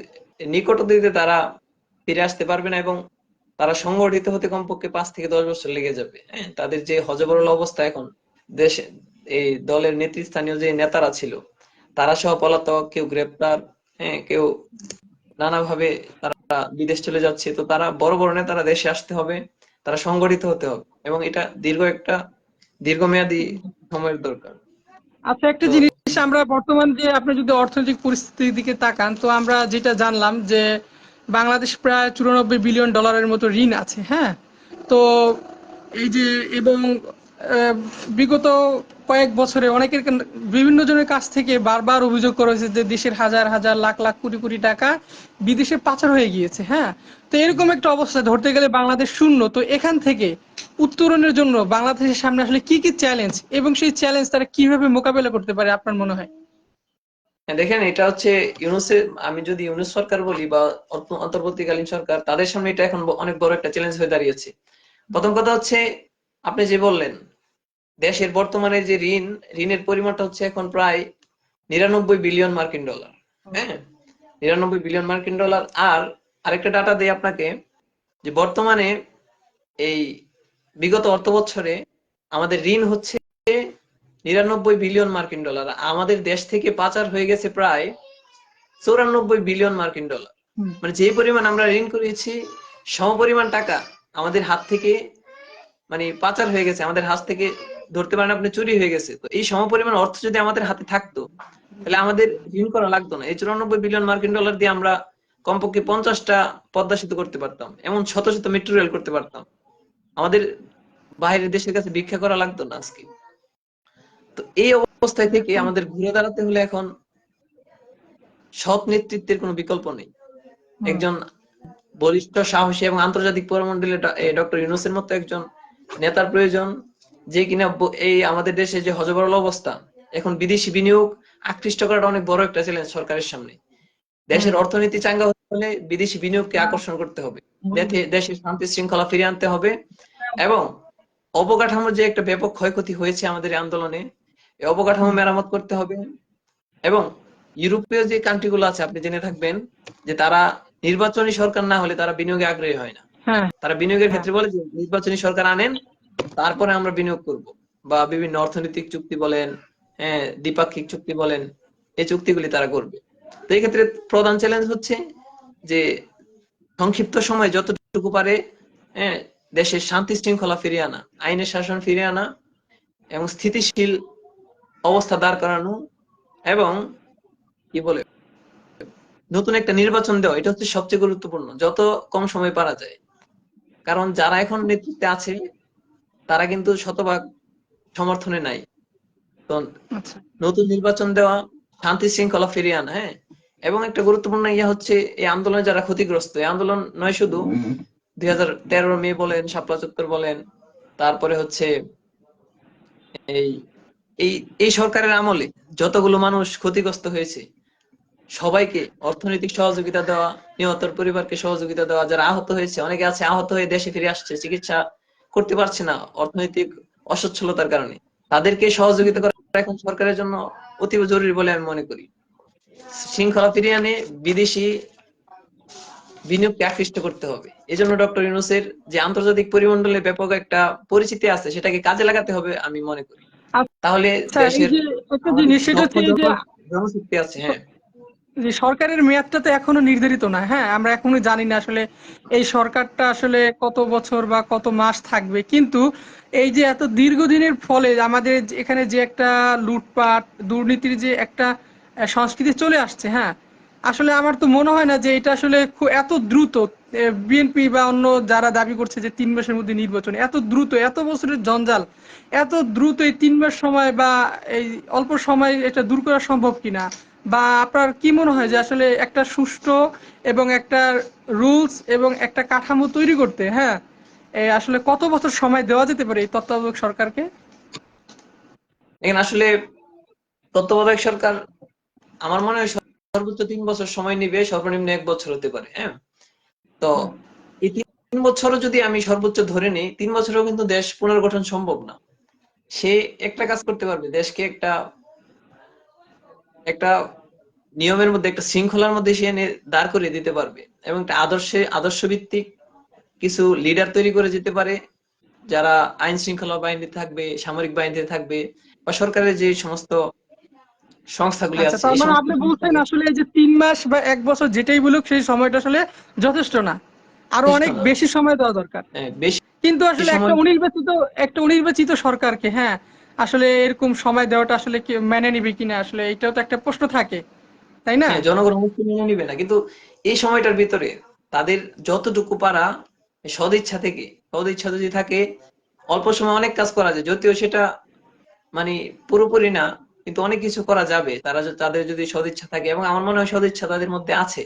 নিকট অতীতে তারা ফিরে আসতে পারবে না, এবং তারা সংগঠিত হতে কমপক্ষে 5 থেকে 10 বছর লেগে যাবে। হ্যাঁ, তাদের যে হযবরল অবস্থা এখন দেশে, এই দলের নেতৃস্থানীয় যে নেতারা ছিল তারা সহ পলাতক, কেউ গ্রেপ্তার, হ্যাঁ, কেউ নানাভাবে তারা বিদেশ চলে যাচ্ছে। তো তারা বড় বড় নেতারা দেশে আসতে হবে, তারা সংগঠিত হতে হবে, এবং এটা একটা দীর্ঘমেয়াদী সময়ের দরকার। আচ্ছা, একটা তো জিনিস আমরা বর্তমান যে আপনি যদি অর্থনৈতিক পরিস্থিতির দিকে তাকান, তো আমরা যেটা জানলাম যে বাংলাদেশ প্রায় 94 বিলিয়ন ডলারের মতো ঋণ আছে, হ্যাঁ। তো এই যে, এবং বিগত কয়েক বছরে অনেকের বিভিন্ন জনের কাছ থেকে বারবার অভিযোগ করা হয়েছে যে দেশের হাজার হাজার লাখ লাখ কোটি কোটি টাকা বিদেশে পাচার হয়ে গিয়েছে, হ্যাঁ। তো এরকম একটা অবস্থা ধরতে গেলে বাংলাদেশ শূন্য, তো এখান থেকে উত্তরণের জন্য বাংলাদেশের সামনে আসলে কি কি চ্যালেঞ্জ, এবং সেই চ্যালেঞ্জ তারা কিভাবে মোকাবেলা করতে পারে আপনার মনে হয়? হ্যাঁ, দেখেন এটা হচ্ছে ইউনূসের, আমি যদি ইউনূস সরকার বলি বা অন্তর্বর্তীকালীন সরকার, তাদের সামনে এটা এখন অনেক বড় একটা চ্যালেঞ্জ হয়ে দাঁড়িয়েছে। প্রথম কথা হচ্ছে, আপনি যে বললেন দেশের বর্তমানে যে ঋণের পরিমাণটা হচ্ছে এখন প্রায় 99 বিলিয়ন মার্কিন ডলার। হ্যাঁ, 99 বিলিয়ন মার্কিন ডলার। আর আরেকটা ডাটা দেই আপনাকে, যে বর্তমানে এই বিগত অর্থ বছরে আমাদের ঋণ হচ্ছে 99 বিলিয়ন মার্কিন ডলার। আমাদের দেশ থেকে পাচার হয়ে গেছে প্রায় 94 বিলিয়ন মার্কিন ডলার। হুম। মানে যে পরিমাণ আমরা ঋণ করেছি, সমপরিমাণ টাকা আমাদের হাত থেকে মানে পাচার হয়ে গেছে, আমাদের হাত থেকে ধরতে পারেন আপনি চুরি হয়ে গেছে। তো এই সমপরিমাণ অর্থ যদি আমাদের হাতে থাকতো, তাহলে আমাদের ঋণ করা লাগতো না। এই 94 বিলিয়ন মার্কিন ডলার দিয়ে আমরা কমপক্ষে 50টা পদ্মা সেতু করতে পারতাম, এমন শত শত মেট্রো রেল করতে পারতাম। আমাদের বাইরের দেশের কাছে ভিক্ষা করা লাগতো না আজকে। তো এই অবস্থায় থেকে আমাদের ঘুরে দাঁড়াতে হলে এখন সৎ নেতৃত্বের কোনো বিকল্প নেই। হুম। একজন বলিষ্ঠ, সাহসী এবং আন্তর্জাতিক পরমণ্ডলে ডক্টর ইউনূসের মতো একজন নেতার প্রয়োজন, যে কিনা এই আমাদের দেশে যে হযবরল অবস্থা, এখন বিদেশি বিনিয়োগ আকৃষ্ট করাটা অনেক বড় একটা চ্যালেঞ্জ সরকারের সামনে। হুম। দেশের অর্থনীতি চাঙ্গা হতে হলে বিদেশি বিনিয়োগকে আকর্ষণ করতে হবে, দেশের শান্তি শৃঙ্খলা ফিরিয়ে আনতে হবে, এবং অবকাঠামোর যে একটা ব্যাপক ক্ষয়ক্ষতি হয়েছে আমাদের এই আন্দোলনে, এই অবকাঠামো হুম। মেরামত করতে হবে। এবং ইউরোপীয় যে কান্ট্রি গুলো আছে, আপনি জেনে থাকবেন যে তারা নির্বাচনী সরকার না হলে তারা বিনিয়োগে আগ্রহী হয় না। হ্যাঁ। তারা বিনিয়োগের হ্যাঁ। ক্ষেত্রে বলে যে নির্বাচনী সরকার আনেন, তারপরে আমরা বিনিয়োগ করব। বা বিভিন্ন অর্থনৈতিক চুক্তি বলেন, হ্যাঁ, দ্বিপাক্ষিক চুক্তি বলেন, এই চুক্তিগুলি তারা করবে। তো এই ক্ষেত্রে প্রধান চ্যালেঞ্জ হচ্ছে যে সংক্ষিপ্ত সময় যতটুকু পারে, হ্যাঁ, দেশের শান্তি শৃঙ্খলা ফিরিয়ে আনা, আইনের শাসন ফিরিয়ে আনা, এবং স্থিতিশীল অবস্থা দাঁড় করানো, এবং কি বলে নতুন একটা নির্বাচন দেওয়া, এটা হচ্ছে সবচেয়ে গুরুত্বপূর্ণ, যত কম সময় পারা যায়। কারণ যারা এখন নেতৃত্বে আছে তারা কিন্তু শতভাগ সমর্থনে নাই। তো আচ্ছা। নতুন নির্বাচন দেওয়া, শান্তি শৃঙ্খলা ফিরিয়ে আনা, হ্যাঁ। এবং একটা গুরুত্বপূর্ণ ইয়ে হচ্ছে, এই আন্দোলনে যারা ক্ষতিগ্রস্ত, এই আন্দোলন নয় শুধু 2013 মে বলেন, শাপলা চত্বর বলেন, তারপরে হচ্ছে এই এই এই সরকারের আমলে যতগুলো মানুষ ক্ষতিগ্রস্ত হয়েছে, সবাইকে অর্থনৈতিক সহযোগিতা দেওয়া, নিহতের পরিবারকে সহযোগিতা দেওয়া, যারা আহত হয়েছে, অনেকে আছে আহত হয়ে দেশে ফিরে আসছে, চিকিৎসা করতে পারছে না অর্থনৈতিক অসচ্ছলতার কারণে, তাদেরকে সহযোগিতা করা এখন সরকারের জন্য অতীব জরুরি বলে আমি মনে করি। শৃঙ্খলা ফিরিয়ে আনে বিদেশি বিনিয়োগকে আকৃষ্ট করতে হবে। এজন্য ডক্টর ইউনূসের যে আন্তর্জাতিক পরিমণ্ডলে ব্যাপক একটা পরিচিতি আছে, সেটাকে কাজে লাগাতে হবে আমি মনে করি। তাহলে আচ্ছা, এই দেশের যে একটা আমাদের জিনিস, সেটা দক্ষ হচ্ছে এই যে জনশক্তি আছে, হ্যাঁ। যে সরকারের মেয়াদটা তো এখনো নির্ধারিত না, হ্যাঁ। আমরা এখনো জানি না আসলে এই সরকারটা আসলে কত বছর বা কত মাস থাকবে, কিন্তু এই যে এত দীর্ঘদিনের ফলে আমাদের এখানে যে একটা লুটপাট দুর্নীতির যে একটা সংস্কৃতি চলে আসছে, হ্যাঁ। আসলে আমার তো মনে হয় না যে এটা আসলে এত দ্রুত বিএনপি বা অন্য যারা দাবি করছে যে 3 মাসের মধ্যে নির্বাচন, এত দ্রুত, এত বছরের জঞ্জাল এত দ্রুত এই 3 মাস সময় বা এই অল্প সময় এটা দূর করা সম্ভব কিনা, বা আপনার কি মনে হয় যে আসলে একটা সুষ্ঠু এবং একটা রুলস এবং একটা কাঠামো তৈরি করতে, হ্যাঁ, আসলে কত বছর সময় দেওয়া যেতে পারে এই তত্ত্বাবধায়ক সরকারকে? এখানে আসলে তত্ত্বাবধায়ক সরকার, আমার মনে হয় সর্বোচ্চ 3 বছর সময় নিবে, সর্বনিম্ন 1 বছর হতে পারে। হ্যাঁ, তো হুম। এই 3 বছরও যদি আমি সর্বোচ্চ ধরে নিই, 3 বছরেও কিন্তু দেশ পুনর্গঠন সম্ভব না। সে একটা কাজ করতে পারবে, দেশকে একটা একটা নিয়মের মধ্যে, একটা শৃঙ্খলার মধ্যে সে এনে দাঁড় করিয়ে দিতে পারবে, এবং একটা আদর্শ ভিত্তিক কিছু লিডার তৈরি করে যেতে পারে, যারা আইন শৃঙ্খলা বাহিনীতে থাকবে, সামরিক বাহিনীতে থাকবে, বা সরকারের যে সমস্ত সংস্থাগুলি আচ্ছা, আছে, তার এই মানে সমস্ত আপনি বলছেন সংস্থাকে আসলে এই যে 3 মাস বা 1 বছর যেটাই বলুক সেই সময়টা আসলে যথেষ্ট না, আরো যথেষ্ট অনেক না। বেশি সময় দেওয়া দরকার। বেশি কিন্তু আসলে সময়। একটা অনির্বাচিত সরকারকে, হ্যাঁ, আসলে এরকম সময় দেওয়াটা আসলে কি মেনে নিবে কিনা, আসলে এটাও তো একটা প্রশ্ন থাকে, তাই না? হ্যাঁ, জনগণ অবশ্যই মেনে নিবে না, কিন্তু এই সময়টার ভিতরে তাদের যতটুকু পারা, সদিচ্ছা থেকে, সদিচ্ছা যদি থাকে, অল্প সময় অনেক কাজ করা যায়, যদিও সেটা মানে পুরোপুরি না, কিন্তু অনেক কিছু করা যাবে তাদের যদি সদিচ্ছা থাকে, এবং আমার মনে হয় সদিচ্ছা তাদের মধ্যে আছে।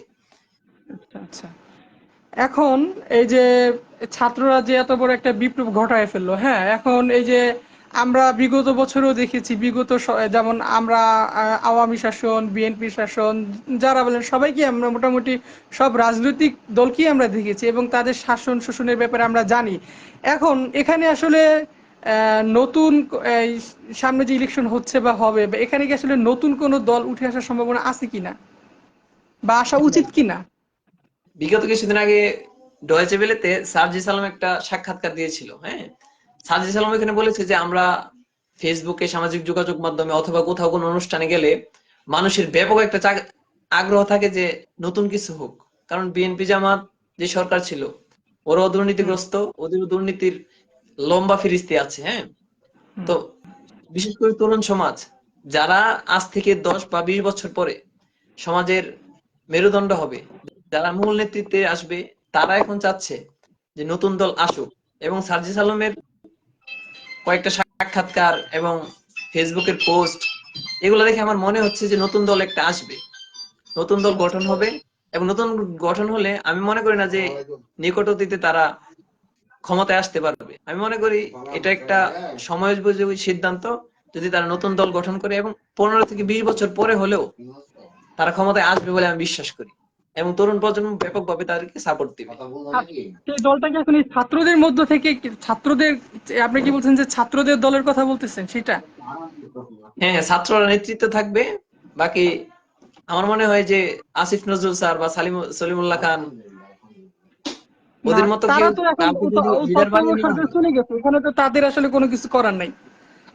আচ্ছা, আচ্ছা। এখন এই যে ছাত্ররা যে এত বড় একটা বিপ্লব ঘটায় ফেললো, হ্যাঁ, এখন এই যে আমরা বিগত বছরেও দেখেছি, যেমন আমরা আওয়ামী শাসন, বিএনপি শাসন, যারা বলেন সবাইকে আমরা মোটামুটি সব রাজনৈতিক দলকেই আমরা দেখেছি এবং তাদের শাসন শোষণের ব্যাপারে আমরা জানি। এখন এখানে আসলে এই সামনে যে ইলেকশন হচ্ছে বা হবে, বা এখানে কি আসলে নতুন কোনো দল উঠে আসার সম্ভাবনা আছে কিনা বা আসা উচিত কিনা? বিগত কিছুদিন আগে ডয়েচে ভেলেতে সার্জি সালাম একটা সাক্ষাৎকার দিয়েছিল। হ্যাঁ, সার্জি সালাম এখানে বলেছে যে আমরা ফেসবুকে, সামাজিক যোগাযোগ মাধ্যমে অথবা কোথাও কোনো অনুষ্ঠানে গেলে মানুষের ব্যাপক একটা আগ্রহ থাকে যে নতুন কিছু হোক। কারণ বিএনপি জামাত যে সরকার ছিল, ওরাও হুম, দুর্নীতিগ্রস্ত, ওদের দুর্নীতির লম্বা ফিরিস্তি আছে। হ্যাঁ, হুম। তো বিশেষ করে তরুণ সমাজ, যারা আজ থেকে 10 বা 20 বছর পরে সমাজের মেরুদণ্ড হবে, যারা মূল নেতৃত্বে আসবে, তারা এখন চাচ্ছে যে নতুন দল আসুক। এবং সার্জিস আলমের কয়েকটা সাক্ষাৎকার এবং ফেসবুকের পোস্ট, এগুলো দেখে আমার মনে হচ্ছে যে নতুন দল একটা আসবে, নতুন দল গঠন হবে। এবং নতুন গঠন হলে আমি মনে করি না যে নিকট অতীতে তারা ক্ষমতায় আসতে পারবে। আমি মনে করি এটা একটা সময়োপযোগী সিদ্ধান্ত, যদি তারা নতুন দল গঠন করে, এবং 15 থেকে 20 বছর পরে হলেও তারা ক্ষমতায় আসবে বলে আমি বিশ্বাস করি, এবং তরুণ প্রজন্ম ব্যাপকভাবে তাদেরকে সাপোর্ট দিবে। আচ্ছা, সেই দলটাকে এখন এই ছাত্রদের মধ্য থেকে আপনি কি বলছেন যে ছাত্রদের দলের কথা বলতেছেন সেটা? হ্যাঁ, হ্যাঁ, ছাত্ররা নেতৃত্বে থাকবে। বাকি আমার মনে হয় যে আসিফ নজরুল স্যার বা সলিমুল্লাহ খান, না, ওদের মতো তারা কেউ তো এখন কাউকে যদি লিডার বানিয়ে তত্ত্বাবধায়ক নেওয়া সরকার হয়। চলে গেছে, এখানে তো তাদের আসলে কোনো কিছু করার নাই।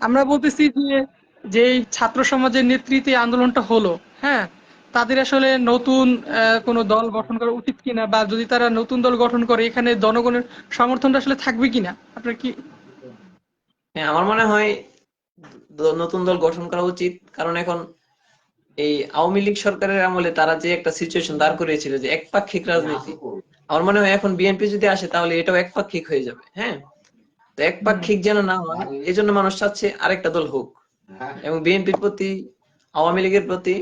আমরা বলতেছি যে যে এই ছাত্র সমাজের নেতৃত্বে এই আন্দোলনটা হলো, হ্যাঁ, তাদের আসলে নতুন কোনো দল গঠন করা উচিত কিনা, বা যদি তারা নতুন দল গঠন করে এখানে জনগণের সমর্থনটা আসলে থাকবে কিনা, আপনার কি? হ্যাঁ, আমার মনে হয় নতুন দল গঠন করা উচিত, কারণ এখন এই আওয়ামী লীগ সরকারের আমলে তারা যে একটা সিচুয়েশন দাঁড় করিয়েছিল, যে একপাক্ষিক রাজনীতি, আমার মনে হয় এখন বিএনপি যদি আসে তাহলে এটাও একপাক্ষিক হয়ে যাবে। হ্যাঁ, তো হুম। একপাক্ষিক যেন না হয়, এজন্য মানুষ চাচ্ছে আরেকটা দল হোক। এবং বিএনপির প্রতি, আওয়ামী লীগের প্রতি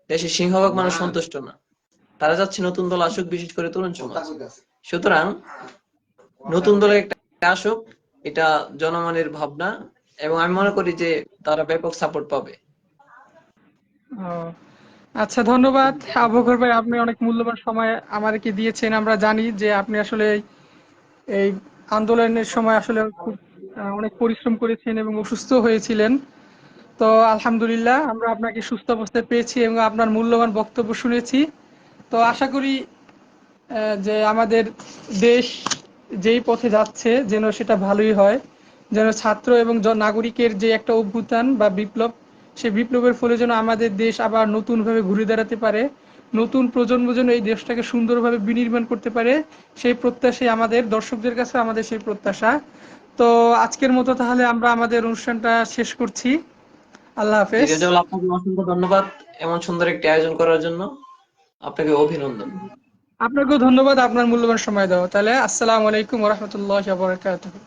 দেশের সিংহভাগ মানুষ সন্তুষ্ট না, তারা চাচ্ছে নতুন দল আসুক, বিশেষ করে তরুণ সমাজ। সুতরাং নতুন দল একটা আসুক, এটা জনগণের ভাবনা, এবং আমি মনে করি যে তারা ব্যাপক সাপোর্ট পাবে। ও, আচ্ছা, ধন্যবাদ আবু বকর ভাই, আপনি অনেক মূল্যবান সময় আমাদেরকে দিয়েছেন। আমরা জানি যে আপনি আসলে এই আন্দোলনের সময় আসলে খুব অনেক পরিশ্রম করেছেন এবং অসুস্থ হয়েছিলেন। তো আলহামদুলিল্লাহ আমরা আপনাকে সুস্থ অবস্থায় পেয়েছি এবং আপনার মূল্যবান বক্তব্য শুনেছি। তো আশা করি যে আমাদের দেশ যেই পথে যাচ্ছে যেন সেটা ভালোই হয়, যেন ছাত্র এবং নাগরিকের যে একটা অভ্যুত্থান বা বিপ্লব, সেই বিপ্লবের ফলে যেন আমাদের দেশ আবার নতুনভাবে ঘুরে দাঁড়াতে পারে, নতুন প্রজন্ম যেন এই দেশটাকে সুন্দরভাবে বিনির্মাণ করতে পারে, সেই প্রত্যাশাই আমাদের দর্শকদের কাছে আমাদের সেই প্রত্যাশা। তো আজকের মতো তাহলে আমরা আমাদের অনুষ্ঠানটা শেষ করছি। আল্লাহ জি হাফেজ। রেজাউল, আপনাকে অসংখ্য ধন্যবাদ এমন সুন্দর একটি আয়োজন করার জন্য। আপনাকে অভিনন্দন। আপনাকেও ধন্যবাদ আপনার মূল্যবান সময় দেওয়া। তাহলে আসসালামু আলাইকুম ওয়া রাহমাতুল্লাহি ওয়া বারাকাতুহু।